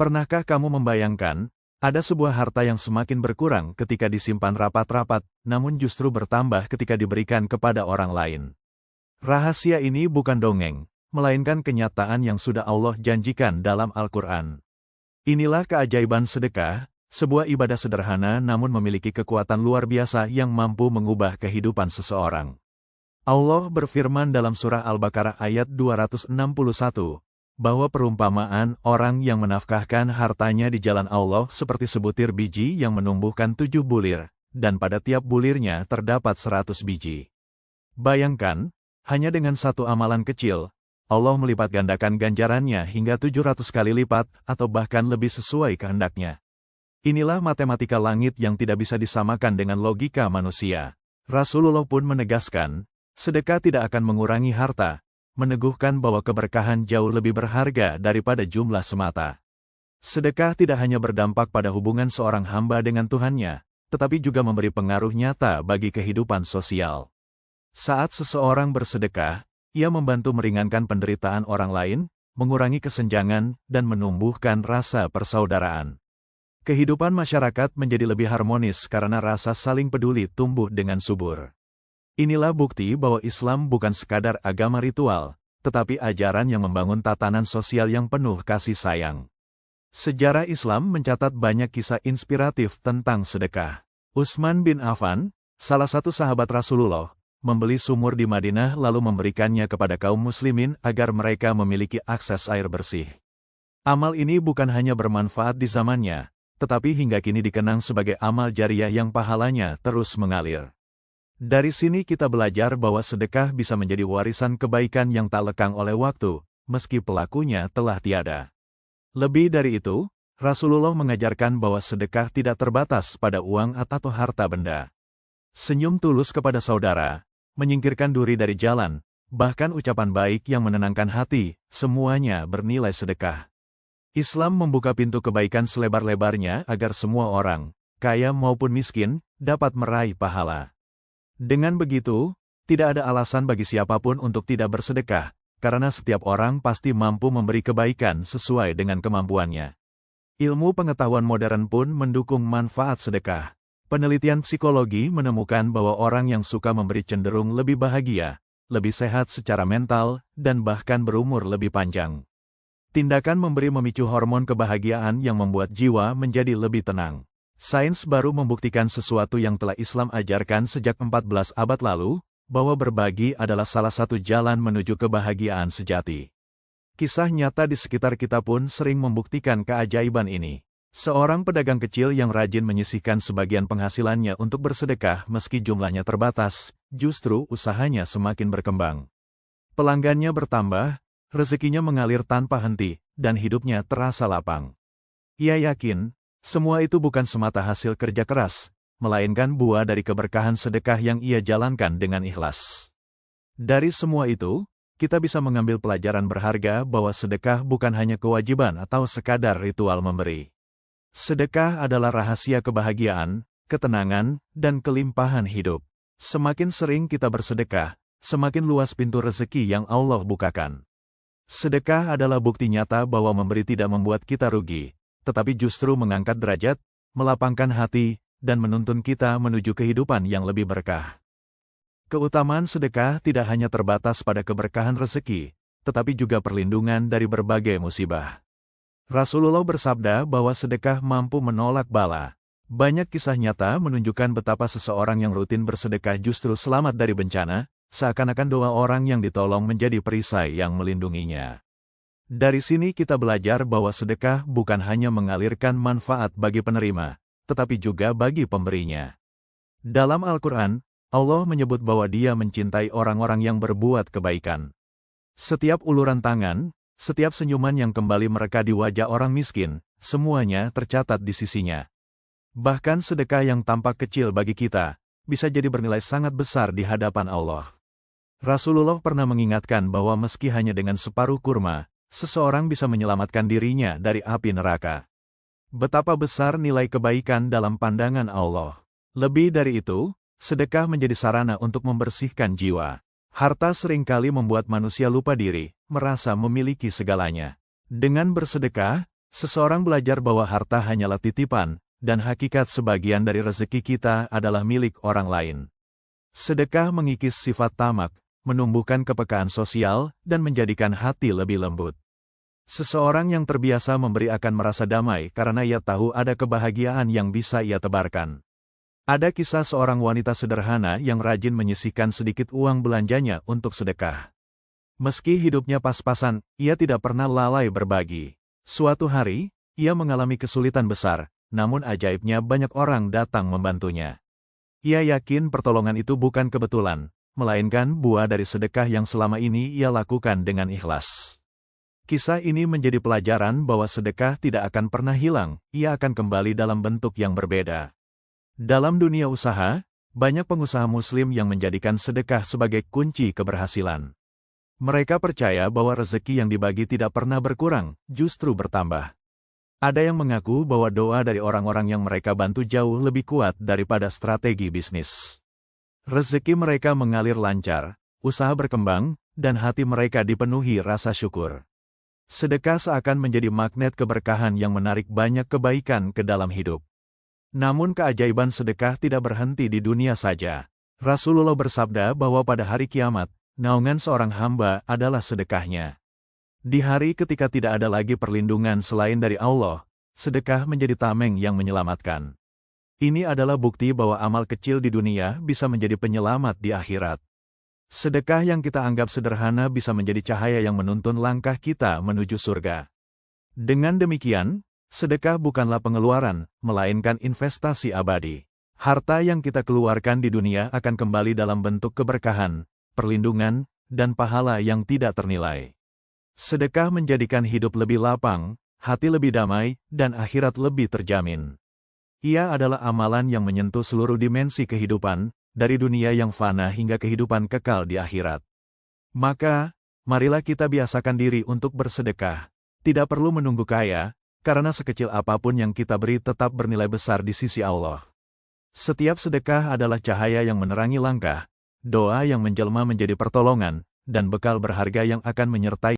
Pernahkah kamu membayangkan, ada sebuah harta yang semakin berkurang ketika disimpan rapat-rapat, namun justru bertambah ketika diberikan kepada orang lain? Rahasia ini bukan dongeng, melainkan kenyataan yang sudah Allah janjikan dalam Al-Quran. Inilah keajaiban sedekah, sebuah ibadah sederhana namun memiliki kekuatan luar biasa yang mampu mengubah kehidupan seseorang. Allah berfirman dalam surah Al-Baqarah ayat 261, bahwa perumpamaan orang yang menafkahkan hartanya di jalan Allah seperti sebutir biji yang menumbuhkan 7 bulir, dan pada tiap bulirnya terdapat 100 biji. Bayangkan, hanya dengan satu amalan kecil, Allah melipat gandakan ganjarannya hingga 700 kali lipat atau bahkan lebih sesuai kehendaknya. Inilah matematika langit yang tidak bisa disamakan dengan logika manusia. Rasulullah pun menegaskan, sedekah tidak akan mengurangi harta, meneguhkan bahwa keberkahan jauh lebih berharga daripada jumlah semata. Sedekah tidak hanya berdampak pada hubungan seorang hamba dengan Tuhannya, tetapi juga memberi pengaruh nyata bagi kehidupan sosial. Saat seseorang bersedekah, ia membantu meringankan penderitaan orang lain, mengurangi kesenjangan, dan menumbuhkan rasa persaudaraan. Kehidupan masyarakat menjadi lebih harmonis karena rasa saling peduli tumbuh dengan subur. Inilah bukti bahwa Islam bukan sekadar agama ritual, tetapi ajaran yang membangun tatanan sosial yang penuh kasih sayang. Sejarah Islam mencatat banyak kisah inspiratif tentang sedekah. Utsman bin Affan, salah satu sahabat Rasulullah, membeli sumur di Madinah lalu memberikannya kepada kaum muslimin agar mereka memiliki akses air bersih. Amal ini bukan hanya bermanfaat di zamannya, tetapi hingga kini dikenang sebagai amal jariah yang pahalanya terus mengalir. Dari sini kita belajar bahwa sedekah bisa menjadi warisan kebaikan yang tak lekang oleh waktu, meski pelakunya telah tiada. Lebih dari itu, Rasulullah mengajarkan bahwa sedekah tidak terbatas pada uang atau harta benda. Senyum tulus kepada saudara, menyingkirkan duri dari jalan, bahkan ucapan baik yang menenangkan hati, semuanya bernilai sedekah. Islam membuka pintu kebaikan selebar-lebarnya agar semua orang, kaya maupun miskin, dapat meraih pahala. Dengan begitu, tidak ada alasan bagi siapapun untuk tidak bersedekah, karena setiap orang pasti mampu memberi kebaikan sesuai dengan kemampuannya. Ilmu pengetahuan modern pun mendukung manfaat sedekah. Penelitian psikologi menemukan bahwa orang yang suka memberi cenderung lebih bahagia, lebih sehat secara mental, dan bahkan berumur lebih panjang. Tindakan memberi memicu hormon kebahagiaan yang membuat jiwa menjadi lebih tenang. Sains baru membuktikan sesuatu yang telah Islam ajarkan sejak 14 abad lalu, bahwa berbagi adalah salah satu jalan menuju kebahagiaan sejati. Kisah nyata di sekitar kita pun sering membuktikan keajaiban ini. Seorang pedagang kecil yang rajin menyisihkan sebagian penghasilannya untuk bersedekah meski jumlahnya terbatas, justru usahanya semakin berkembang. Pelanggannya bertambah, rezekinya mengalir tanpa henti, dan hidupnya terasa lapang. Ia yakin, semua itu bukan semata hasil kerja keras, melainkan buah dari keberkahan sedekah yang ia jalankan dengan ikhlas. Dari semua itu, kita bisa mengambil pelajaran berharga bahwa sedekah bukan hanya kewajiban atau sekadar ritual memberi. Sedekah adalah rahasia kebahagiaan, ketenangan, dan kelimpahan hidup. Semakin sering kita bersedekah, semakin luas pintu rezeki yang Allah bukakan. Sedekah adalah bukti nyata bahwa memberi tidak membuat kita rugi, tetapi justru mengangkat derajat, melapangkan hati, dan menuntun kita menuju kehidupan yang lebih berkah. Keutamaan sedekah tidak hanya terbatas pada keberkahan rezeki, tetapi juga perlindungan dari berbagai musibah. Rasulullah bersabda bahwa sedekah mampu menolak bala. Banyak kisah nyata menunjukkan betapa seseorang yang rutin bersedekah justru selamat dari bencana, seakan-akan doa orang yang ditolong menjadi perisai yang melindunginya. Dari sini kita belajar bahwa sedekah bukan hanya mengalirkan manfaat bagi penerima, tetapi juga bagi pemberinya. Dalam Al-Quran, Allah menyebut bahwa Dia mencintai orang-orang yang berbuat kebaikan. Setiap uluran tangan, setiap senyuman yang kembali mereka di wajah orang miskin, semuanya tercatat di sisinya. Bahkan sedekah yang tampak kecil bagi kita, bisa jadi bernilai sangat besar di hadapan Allah. Rasulullah pernah mengingatkan bahwa meski hanya dengan separuh kurma, seseorang bisa menyelamatkan dirinya dari api neraka. Betapa besar nilai kebaikan dalam pandangan Allah. Lebih dari itu, sedekah menjadi sarana untuk membersihkan jiwa. Harta seringkali membuat manusia lupa diri, merasa memiliki segalanya. Dengan bersedekah, Seseorang belajar bahwa harta hanyalah titipan, dan hakikat sebagian dari rezeki kita adalah milik orang lain. Sedekah mengikis sifat tamak, menumbuhkan kepekaan sosial, dan menjadikan hati lebih lembut. Seseorang yang terbiasa memberi akan merasa damai karena ia tahu ada kebahagiaan yang bisa ia tebarkan. Ada kisah seorang wanita sederhana yang rajin menyisihkan sedikit uang belanjanya untuk sedekah. Meski hidupnya pas-pasan, ia tidak pernah lalai berbagi. Suatu hari, ia mengalami kesulitan besar, namun ajaibnya banyak orang datang membantunya. Ia yakin pertolongan itu bukan kebetulan, melainkan buah dari sedekah yang selama ini ia lakukan dengan ikhlas. Kisah ini menjadi pelajaran bahwa sedekah tidak akan pernah hilang, ia akan kembali dalam bentuk yang berbeda. Dalam dunia usaha, banyak pengusaha muslim yang menjadikan sedekah sebagai kunci keberhasilan. Mereka percaya bahwa rezeki yang dibagi tidak pernah berkurang, justru bertambah. Ada yang mengaku bahwa doa dari orang-orang yang mereka bantu jauh lebih kuat daripada strategi bisnis. Rezeki mereka mengalir lancar, usaha berkembang, dan hati mereka dipenuhi rasa syukur. Sedekah seakan menjadi magnet keberkahan yang menarik banyak kebaikan ke dalam hidup. Namun keajaiban sedekah tidak berhenti di dunia saja. Rasulullah bersabda bahwa pada hari kiamat, naungan seorang hamba adalah sedekahnya. Di hari ketika tidak ada lagi perlindungan selain dari Allah, sedekah menjadi tameng yang menyelamatkan. Ini adalah bukti bahwa amal kecil di dunia bisa menjadi penyelamat di akhirat. Sedekah yang kita anggap sederhana bisa menjadi cahaya yang menuntun langkah kita menuju surga. Dengan demikian, sedekah bukanlah pengeluaran, melainkan investasi abadi. Harta yang kita keluarkan di dunia akan kembali dalam bentuk keberkahan, perlindungan, dan pahala yang tidak ternilai. Sedekah menjadikan hidup lebih lapang, hati lebih damai, dan akhirat lebih terjamin. Ia adalah amalan yang menyentuh seluruh dimensi kehidupan, dari dunia yang fana hingga kehidupan kekal di akhirat. Maka, marilah kita biasakan diri untuk bersedekah. Tidak perlu menunggu kaya, karena sekecil apapun yang kita beri tetap bernilai besar di sisi Allah. Setiap sedekah adalah cahaya yang menerangi langkah, doa yang menjelma menjadi pertolongan, dan bekal berharga yang akan menyertai